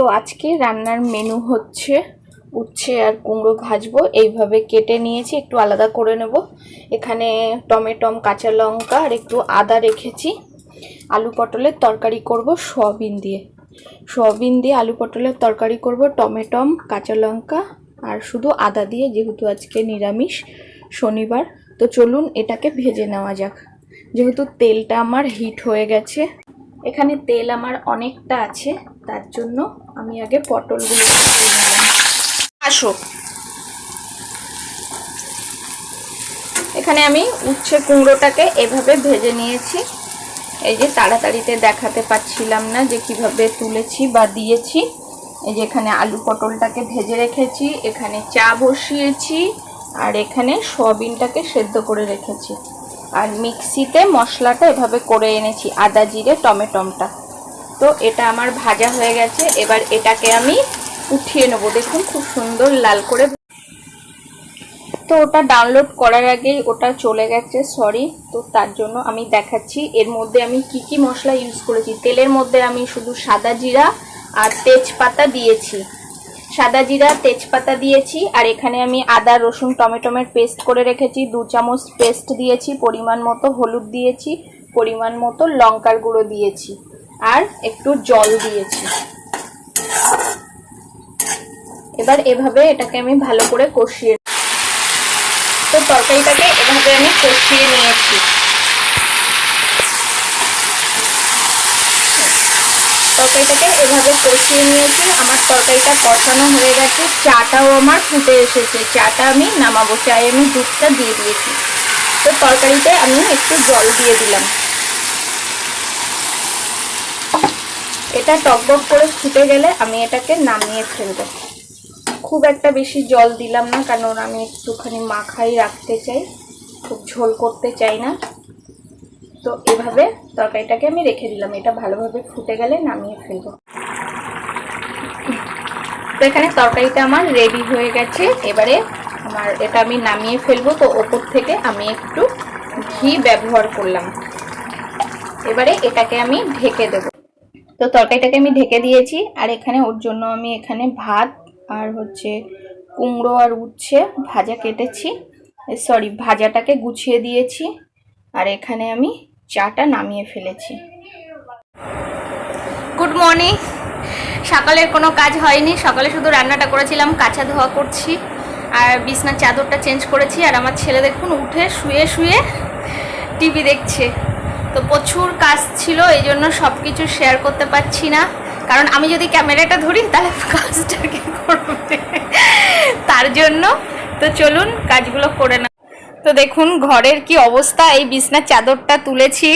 তো আজকে রান্নার মেনু হচ্ছে উচ্ছে আর কুমড়ো ভাজবো। এইভাবে কেটে নিয়েছি, একটু আলাদা করে নেব। এখানে টমেটো, কাঁচা লঙ্কা আর একটু আদা রেখেছি। আলু পটলের তরকারি করব সয়াবিন দিয়ে আলু পটলের তরকারি করব, টমেটো, কাঁচা লঙ্কা আর শুধু আদা দিয়ে, যেহেতু আজকে নিরামিষ শনিবার। তো চলুন এটাকে ভেজে নেওয়া যাক। যেহেতু তেলটা আমার হিট হয়ে গেছে, এখানে তেল আমার অনেকটা আছে, তার জন্য আমি আগে পটলগুলো ভেজে নিলাম। আসো, এখানে আমি উচ্ছে কুমড়োটাকে এভাবে ভেজে নিয়েছি। এই যে তাড়াতাড়িতে দেখাতে পাচ্ছিলাম না যে কিভাবে তুলেছি বা দিয়েছি। এই যে এখানে আলু পটলটাকে ভেজে রেখেছি, এখানে চা বসিয়েছি আর এখানে সয়াবিনটাকে সেদ্ধ করে রেখেছি। আর মিক্সিতে মশলাটা এভাবে করে এনেছি, আদা জিরে টমেটোটা। তো এটা আমার ভাজা হয়ে গেছে, এবার এটাকে আমি উঠিয়ে নেবো। দেখুন খুব সুন্দর লাল করে। তো ওটা ডাউনলোড করার আগেই ওটা চলে গেছে, সরি। তো তার জন্য আমি দেখাচ্ছি এর মধ্যে আমি কি মশলা ইউজ করেছি। তেলের মধ্যে আমি শুধু সাদা জিরা আর তেজপাতা দিয়েছি, সাদা জিরা তেজপাতা দিয়েছি। আর এখানে আমি আদা রসুন টমেটোমের পেস্ট করে রেখেছি, 2 চামচ পেস্ট দিয়েছি, পরিমাণ মতো হলুদ দিয়েছি, পরিমাণ মতো লঙ্কার গুঁড়ো দিয়েছি আর একটু জল দিয়েছি। এবার এভাবে এটাকে আমি ভালো করে কষিয়ে, তো তরকারিটাকে এভাবে আমি কষিয়ে নিয়েছি। তরকারিটাকে এভাবে কষিয়ে নিয়েছি, আমার তরকারিটা কষানো হয়ে গেছে। চাটাও আমার ফুটে এসেছে, চাটা আমি নামাবো। চায়ে আমি দুধটা দিয়ে দিয়েছি। তো তরকারিতে আমি একটু জল দিয়ে দিলাম। এটা টকবক করে ফুটে গেলে আমি এটাকে নামিয়ে ফেলবো। খুব একটা বেশি জল দিলাম না, কারণ আমি একটুখানি মাখাই রাখতে চাই, খুব ঝোল করতে চাই না। তো এভাবে তরকারিটাকে আমি রেখে দিলাম, এটা ভালোভাবে ফুটে গেলে নামিয়ে ফেলবো। তো এখানে তরকারিটা আমার রেডি হয়ে গেছে, এবারে আমার এটা আমি নামিয়ে ফেলবো। তো ওপর থেকে আমি একটু ঘি ব্যবহার করলাম। এবারে এটাকে আমি ঢেকে দেব। তো তরকারিটাকে আমি ঢেকে দিয়েছি, আর এখানে ওর জন্য আমি এখানে ভাত আর হচ্ছে কুমড়ো আর উচ্ছে ভাজা কেটেছি, সরি ভাজাটাকে গুছিয়ে দিয়েছি। আর এখানে আমি চাটা নামিয়ে ফেলেছি। Good morning. সকালের কোনো কাজ হয়নি, সকালে শুধু রান্নাটা করেছিলাম, কাঁচা ধোয়া করছি আর বিছনার চাদরটা চেঞ্জ করেছি। আর আমার ছেলে দেখুন উঠে শুয়ে শুয়ে টিভি দেখছে। তো প্রচুর কাজ ছিল, এই জন্য সব কিছু শেয়ার করতে পারছি না, কারণ আমি যদি ক্যামেরাটা ধরি তাহলে কাজটা কি করবে, তার জন্য। তো চলুন কাজগুলো করে না। তো দেখুন ঘরের কি অবস্থা, এই বিছনার চাদরটা তুলেছি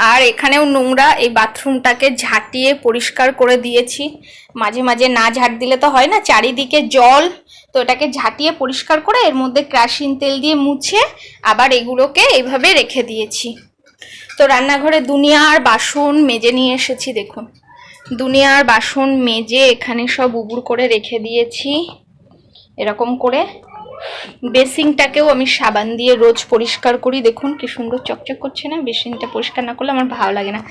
আর এখানেও নোংরা। এই বাথরুমটাকে ঝাঁটিয়ে পরিষ্কার করে দিয়েছি, মাঝে মাঝে না ঝাঁট দিলে তো হয় না, চারিদিকে জল। তো এটাকে ঝাঁটিয়ে পরিষ্কার করে এর মধ্যে কেরোসিন তেল দিয়ে মুছে আবার এগুলোকে এইভাবে রেখে দিয়েছি। তো রান্নাঘরে দুনিয়ার বাসন মেজে নিয়ে এসেছি, দেখুন দুনিয়ার বাসন মেজে এখানে সব উবুড় করে রেখে দিয়েছি এরকম করে। বেসিনটাকেও আমি সাবান দিয়ে রোজ পরিষ্কার করি, দেখুন কি সুন্দর চকচক করছে না। বেসিনটা পরিষ্কার না করলে আমার ভালো লাগে না।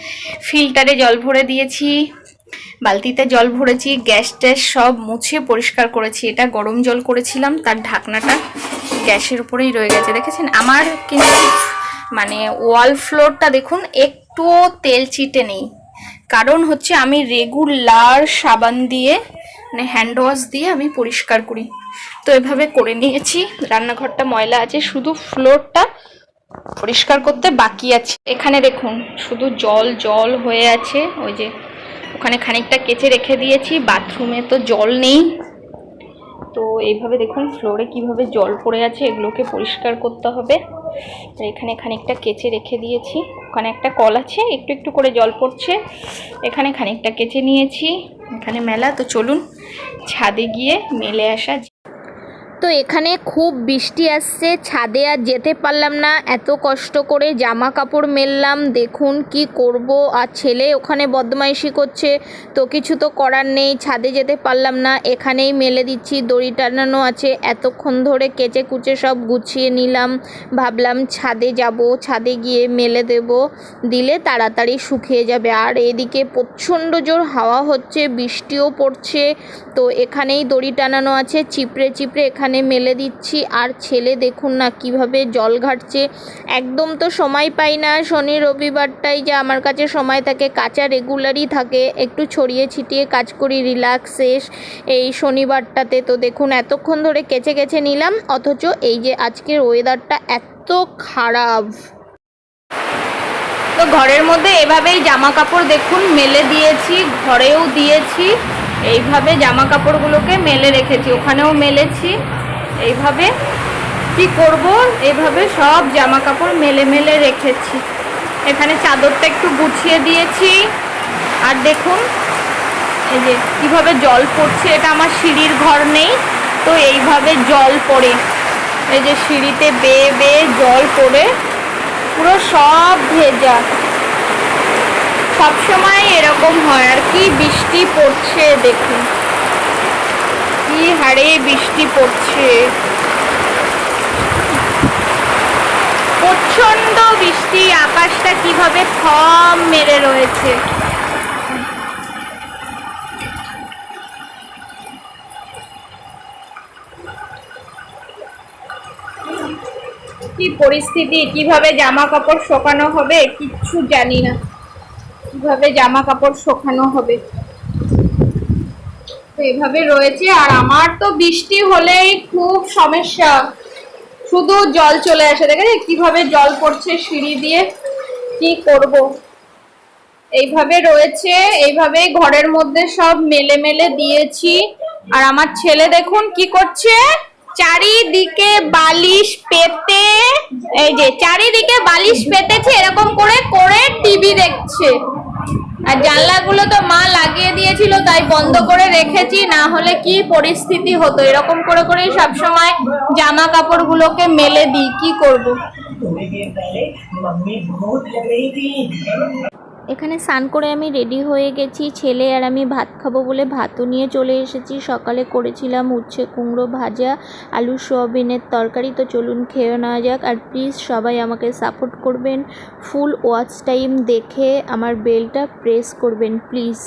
ফিল্টারে জল ভরে দিয়েছি, বালতিতে জল ভরেছি, গ্যাস ট্যাস সব মুছে পরিষ্কার করেছি। এটা গরম জল করেছিলাম, তার ঢাকনাটা গ্যাসের উপরেই রয়ে গেছে, দেখেছেন। আমার কিন্তু মানে ওয়াল ফ্লোরটা দেখুন একটুও তেল চিটে নেই, কারণ হচ্ছে আমি রেগুলার সাবান দিয়ে মানে হ্যান্ড ওয়াশ দিয়ে আমি পরিষ্কার করি। তো এভাবে করে নিয়েছি। রান্নাঘরটা ময়লা আছে, শুধু ফ্লোরটা পরিষ্কার করতে বাকি আছে। এখানে দেখুন শুধু জল জল হয়ে আছে, ওই যে ওখানে খানিকটা কেচে রেখে দিয়েছি। বাথরুমে তো জল নেই, তো এইভাবে দেখুন ফ্লোরে কিভাবে জল পড়ে আছে, এগুলোকে পরিষ্কার করতে হবে। এখানে খানিকটা কেচে রেখে দিয়েছি, ওখানে একটা কল আছে, একটু একটু করে জল পড়ছে, এখানে খানিকটা কেচে নিয়েছি, এখানে মেলা। তো চলুন ছাদে গিয়ে মেলে আসা। তো এখানে খুব বৃষ্টি আসছে, ছাদে আর যেতে পারলাম না, এত কষ্ট করে জামা কাপড় মেললাম। দেখুন কি করব, আর ছেলে ওখানে বদমাইশি করছে, তো কিছু তো করার নেই, ছাদে যেতে পারলাম না, এখানেই মেলে দিচ্ছি। দড়ি টানানো আছে, এতক্ষণ ধরে কেচে কুচে সব গুছিয়ে নিলাম, ভাবলাম ছাদে যাব, ছাদে গিয়ে মেলে দেব, দিলে তাড়াতাড়ি শুকিয়ে যাবে। আর এদিকে প্রচণ্ড জোর হাওয়া হচ্ছে, বৃষ্টিও পড়ছে, তো এখানেই দড়ি টানানো আছে, চিপড়ে চিপড়ে এখানে মেলে দিচ্ছি। আর ছেলে দেখুন না কিভাবে জল ঘাটছে, একদম তো সময় পাই না, শনি রবিবারটাই যা আমার কাছে সময় থাকে, কাচা রেগুলারই থাকে, একটু ছড়িয়ে ছিটিয়ে কাজ করি রিল্যাক্স শেষ এই শনিবারটাতে। তো দেখুন এতক্ষণ ধরে কেচে কেচে নিলাম, অথচ এই যে আজকের ওয়েদারটা এত খারাপ। তো ঘরের মধ্যে এভাবেই জামা কাপড় দেখুন মেলে দিয়েছি, ঘরেও দিয়েছি, এইভাবে জামা কাপড়গুলোকে মেলে রেখেছি, ওখানেও মেলেছি। এইভাবে কি করব, এইভাবে সব জামা কাপড় মেলে মেলে রেখেছি। এখানে চাদরটা একটু গুছিয়ে দিয়েছি। আর দেখুন এই যে কীভাবে জল পড়ছে, এটা আমার সিঁড়ির ঘর নেই, তো এইভাবে জল পড়ে, এই যে সিঁড়িতে বেয়ে বেয়ে জল পড়ে পুরো সব ভেজা। সবসময় এরকম হয়। আর কি বৃষ্টি পড়ছে দেখুন, কি হারে বৃষ্টি পড়ছে, প্রচন্ড বৃষ্টি, আকাশটা কিভাবে থম মেরে রয়েছে। কি পরিস্থিতি, কিভাবে জামা কাপড় শুকানো হবে কিচ্ছু জানি না, কিভাবে জামা কাপড় শুকানো হবে, তো এভাবে রয়েছে। আর আমার তো বৃষ্টি হলেই খুব সমস্যা, শুধু জল চলে আসে, দেখেন কিভাবে জল পড়ছে সিঁড়ি দিয়ে, কি করব। এইভাবে রয়েছে, এইভাবে ঘরের মধ্যে সব মেলে মেলে দিয়েছি। আর আমার ছেলে দেখুন কি করছে, চারিদিকে বালিশ পেতে, এই যে চারিদিকে বালিশ পেতেছে, এরকম করে করে টিভি দেখছে। আর জানলাগুলো তো মা লাগিয়ে দিয়েছিল, তাই বন্ধ করে রেখেছি, না হলে কি পরিস্থিতি হতো। এরকম করে করেই সবসময় জামা কাপড়গুলোকে মেলে দিই, কি করব। এখানে স্নান করে আমি রেডি হয়ে গেছি, ছেলে আর আমি ভাত খাবো বলে ভাতও নিয়ে চলে এসেছি। সকালে করেছিলাম উচ্ছে কুমড়ো ভাজা, আলু সোয়াবিনের তরকারি। তো চলুন খেয়ে নেওয়া যাক। আর প্লিজ সবাই আমাকে সাপোর্ট করবেন, ফুল ওয়াচ টাইম দেখে আমার বেলটা প্রেস করবেন প্লিজ।